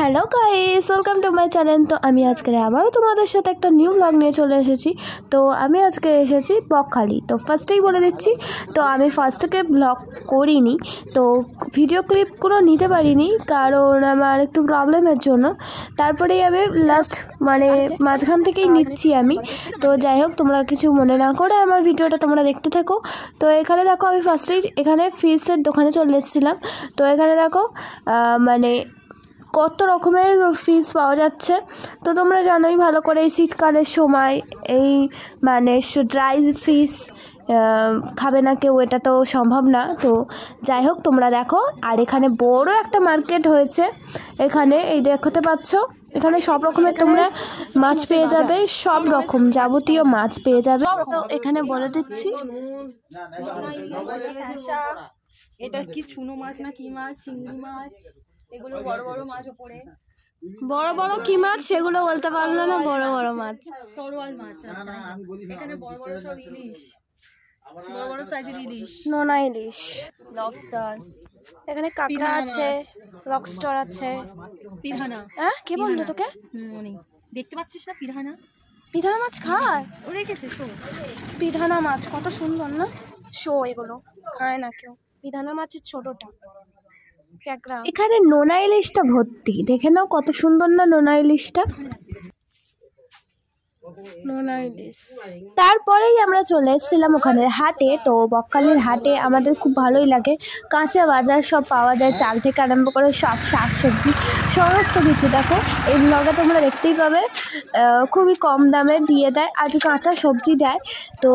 Hello guys, welcome to my channel. তো আমি আজকে আবারও তোমাদের সাথে একটা নিউ ব্লগ নিয়ে চলে এসেছি। তো আমি আজকে এসেছি বকখালি। তো ফার্স্টেই বলে দিচ্ছি, তো আমি ফার্স্ট থেকে ব্লগ করিনি, তো ভিডিও ক্লিপগুলো নিতে পারিনি কারণ আমার একটু প্রবলেমের জন্য। তারপরেই আমি লাস্ট মাঝখান থেকেই নিচ্ছি আমি। তো যাই হোক, তোমরা কিছু মনে না করে আমার ভিডিওটা তোমরা দেখতে থাকো। তো এখানে দেখো, আমি ফার্স্টেই এখানে ফিশের দোকানে চলে এসেছিলাম। তো এখানে দেখো কত রকমের ফিশ পাওয়া যাচ্ছে। তো তোমরা জানোই ভালো করে, এই শীতকালের সময় এই ড্রাই ফিশ খাবে না কেউ, এটা তো সম্ভব না। তো যাই হোক, তোমরা দেখো। আর এখানে বড় একটা মার্কেট হয়েছে। এখানে এই দেখতে পাচ্ছ, এখানে সব রকমের তোমরা মাছ পেয়ে যাবে, সব রকম যাবতীয় মাছ পেয়ে যাবে। তো এখানে বলে দিচ্ছি, এটা কি চুনো মাছ না কি মাছ, চিংড়ি মাছ, এগুলো বড় বড় মাছ ওপরে। বড় বড় কি মাছ সেগুলো বলতে পারলো না। বড় বড় মাছ, তরোয়াল মাছ। এখানে বড় বড় সব ইলিশ, বড় বড় সাইজের ইলিশ, নোনা ইলিশ, লবস্টার। এখানে কাঁকড়া আছে, লবস্টার আছে, পিরানা। হ্যাঁ, কে বললো তোকে? অনেক দেখতে পাচ্ছিস না পিরানা? পিধানা মাছ খায়? ও রেখেছে শো। পিধানা মাছ কত সুন্দর না, শো এগুলো খায় না কেউ। পিধানা মাছের ছোটটা। এখানে নোনা ইলিশটা ভর্তি, দেখে নাও কত সুন্দর না নোনা ইলিশটা। নোনা ইলিশ। তারপরেই আমরা চলে এসেছিলাম ওখানের হাটে। তো বকখালির হাটে আমাদের খুব ভালোই লাগে, কাঁচা বাজার সব পাওয়া যায়, চাল থেকে আরম্ভ করে সব শাক সবজি সমস্ত কিছু। দেখো এই ব্লগে তোমরা দেখতেই পাবে, খুবই কম দামে দিয়ে দেয় আর কাঁচা সবজি দেয়। তো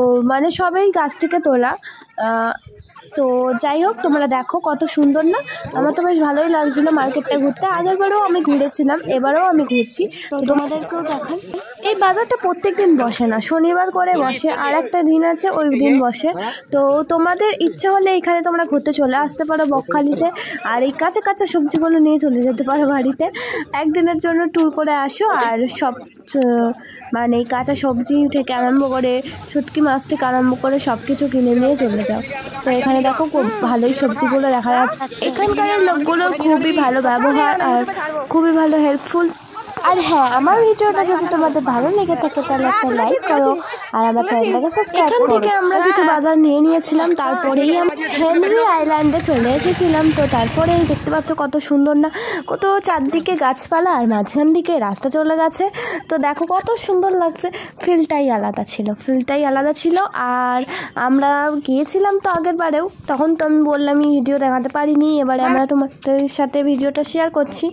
সবাই গাছ থেকে তোলা। তো যাই হোক, তোমরা দেখো কত সুন্দর না। আমার তো বেশ ভালোই লাগছিলো মার্কেটটা ঘুরতে। আগেরবারও আমি ঘুরেছিলাম, এবারেও আমি ঘুরছি। তো তোমাদেরকেও দেখাই। এই বাজারটা প্রত্যেক দিন বসে না, শনিবার করে বসে, আর একটা দিন আছে ওই দিন বসে। তো তোমাদের ইচ্ছে হলে এখানে তোমরা ঘুরতে চলে আসতে পারো বকখালিতে, আর এই কাঁচা কাঁচা সবজিগুলো নিয়ে চলে যেতে পারো বাড়িতে। একদিনের জন্য ট্যুর করে আসো, আর সব এই কাঁচা সবজি থেকে আরম্ভ করে শুটকি মাছ থেকে আরম্ভ করে সব কিছু কিনে নিয়ে চলে যাও। তো এখানে দেখো খুব ভালোই সবজিগুলো দেখা যাচ্ছে। এখানকার লোকগুলোর খুবই ভালো ব্যবহার আর খুবই ভালো হেল্পফুল। আর হ্যাঁ, আমার ভিডিওটা যদি তোমাদের ভালো লেগে থাকে তাহলে একটা লাইক করো আর আমার চ্যানেলটাকে সাবস্ক্রাইব করো। এখান থেকে আমরা কিছু বাজার নিয়ে নিয়েছিলাম, তারপরেই আমরা হেনরি আইল্যান্ডে চলে এসেছিলাম। তো তারপরেই দেখতে পাচ্ছ কত সুন্দর না, কত চারদিকে গাছপালা আর মাঝখান দিকে রাস্তা চলে গেছে। তো দেখো কত সুন্দর লাগছে, ফিলটাই আলাদা ছিল। আর আমরা গিয়েছিলাম তো আগের বারেও, তখন তো আমি বললাম ভিডিও দেখাতে পারিনি, এবারে আমরা তোমাদের সাথে ভিডিওটা শেয়ার করছি।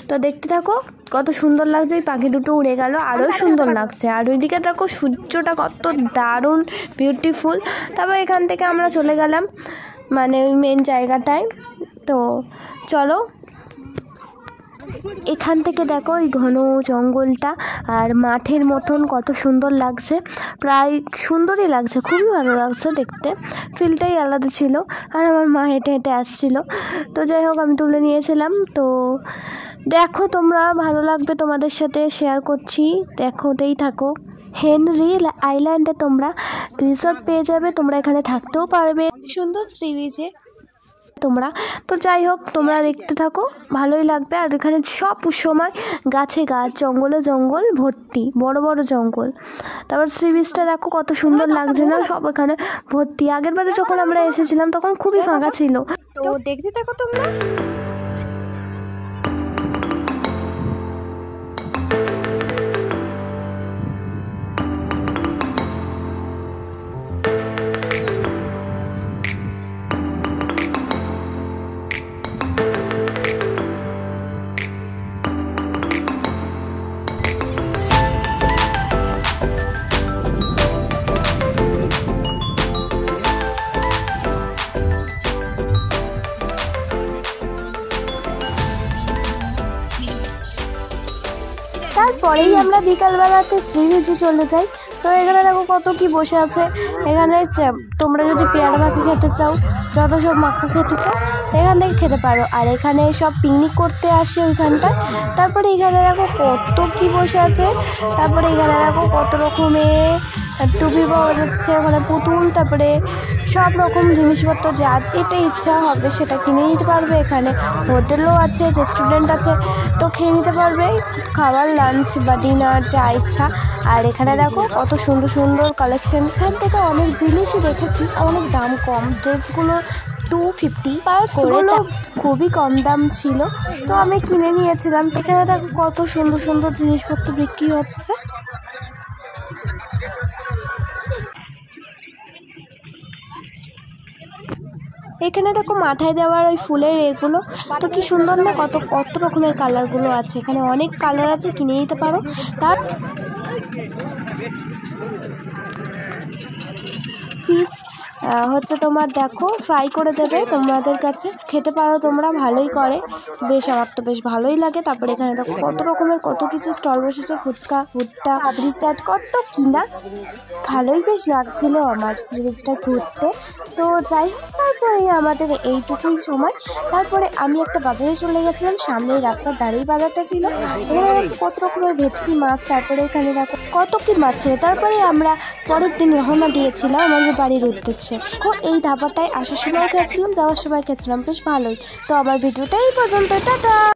তো দেখতে থাকো কত সুন্দর লাগছে। এই পাখি দুটো উড়ে গেল, আরও সুন্দর লাগছে। আর ওইদিকে দেখো সূর্যটা কত দারুণ বিউটিফুল। তারপর এখান থেকে আমরা চলে গেলাম ওই মেন জায়গাটায়। তো চলো, এখান থেকে দেখো এই ঘন জঙ্গলটা আর মাঠের মতন কত সুন্দর লাগছে, প্রায় সুন্দরই লাগছে, খুবই ভালো লাগছে দেখতে। ফিলটাই আলাদা ছিল। আর আমার মা হেঁটে হেঁটে আসছিল। তো যাই হোক, আমি তুলে নিয়েছিলাম। তো দেখো, তোমরা ভালো লাগবে, তোমাদের সাথে শেয়ার করছি, দেখোতেই থাকো। হেনরি আইল্যান্ডে তোমরা রিসর্ট পেয়ে যাবে, তোমরা এখানে থাকতেও পারবে সুন্দর সি বিচে তোমরা। তো যাই হোক, তোমরা দেখতে থাকো, ভালোই লাগবে। আর এখানে সব সময় গাছে গাছ, জঙ্গলে জঙ্গল ভর্তি, বড় বড় জঙ্গল। তারপর সি বিচটা দেখো কত সুন্দর লাগছে না, সব এখানে ভর্তি। আগের বারে যখন আমরা এসেছিলাম তখন খুবই ফাঁকা ছিল। তো দেখতে থাকো তোমরা। তারপরেই আমরা বিকালবেলাতে সি বিচে চলে যাই। তো এখানে দেখো কত কি বসে আছে। এখানে তোমরা যদি পেয়ারা মাখা খেতে চাও, যত সব মাখা খেতে চাও এখান থেকে খেতে পারো। আর এখানে সব পিকনিক করতে আসে ওইখানটায়। তারপরে এখানে দেখো কত কি বসে আছে। তারপরে এখানে দেখো কত রকমের টুপি পাওয়া যাচ্ছে, ওখানে পুতুল, তারপরে সব রকম জিনিসপত্র যা যেটা ইচ্ছা হবে সেটা কিনে নিতে পারবে। এখানে হোটেলও আছে, রেস্টুরেন্ট আছে, তো খেয়ে নিতে পারবে খাবার, লাঞ্চ বা ডিনার যা ইচ্ছা। আর এখানে দেখো কত সুন্দর সুন্দর কালেকশন। এখান থেকে অনেক জিনিসই দেখেছি, অনেক দাম কম, ড্রেসগুলো 250, পার্সগুলো খুবই কম দাম ছিল, তো আমি কিনে নিয়েছিলাম। এখানে দেখো কত সুন্দর সুন্দর জিনিসপত্র বিক্রি হচ্ছে। এখানে দেখো মাথায় দেওয়ার ওই ফুলের এগুলো তো কি সুন্দর না, কত কত রকমের কালারগুলো আছে। এখানে অনেক কালার আছে, কিনে নিতে পারো। তার ফিস হচ্ছে তোমার দেখো ফ্রাই করে দেবে তোমাদের কাছে, খেতে পারো তোমরা, ভালোই করে বেশ, আমার তো বেশ ভালোই লাগে। তারপরে এখানে দেখো কত রকমের কত কিছু স্টল বসেছে, ফুচকা, ভুট্টা, পাপড়ি চাট, কত কিনা, ভালোই বেশ লাগছিল আমার সিরিজটা ঘুরতে। তো যাই হোক, তারপরে আমাদের এইটুকুই সময়। তারপরে আমি একটা বাজারে চলে গেছিলাম, সামনেই রাস্তার ধারেই বাজারটা ছিল। এখানে দেখো কত রকমের ভেটকি মাছ, তারপরে এখানে দেখো কত কি মাছ ছিল। তারপরে আমরা পরের দিন রওনা দিয়েছিলাম আমাদের বাড়ির উদ্দেশ্যে। এই ধাবাটায় আসার সময় খেয়েছিলাম, যাওয়ার সময় খেয়েছিলাম, বেশ ভালোই। তো আমার ভিডিওটা এই পর্যন্ত, টাটা।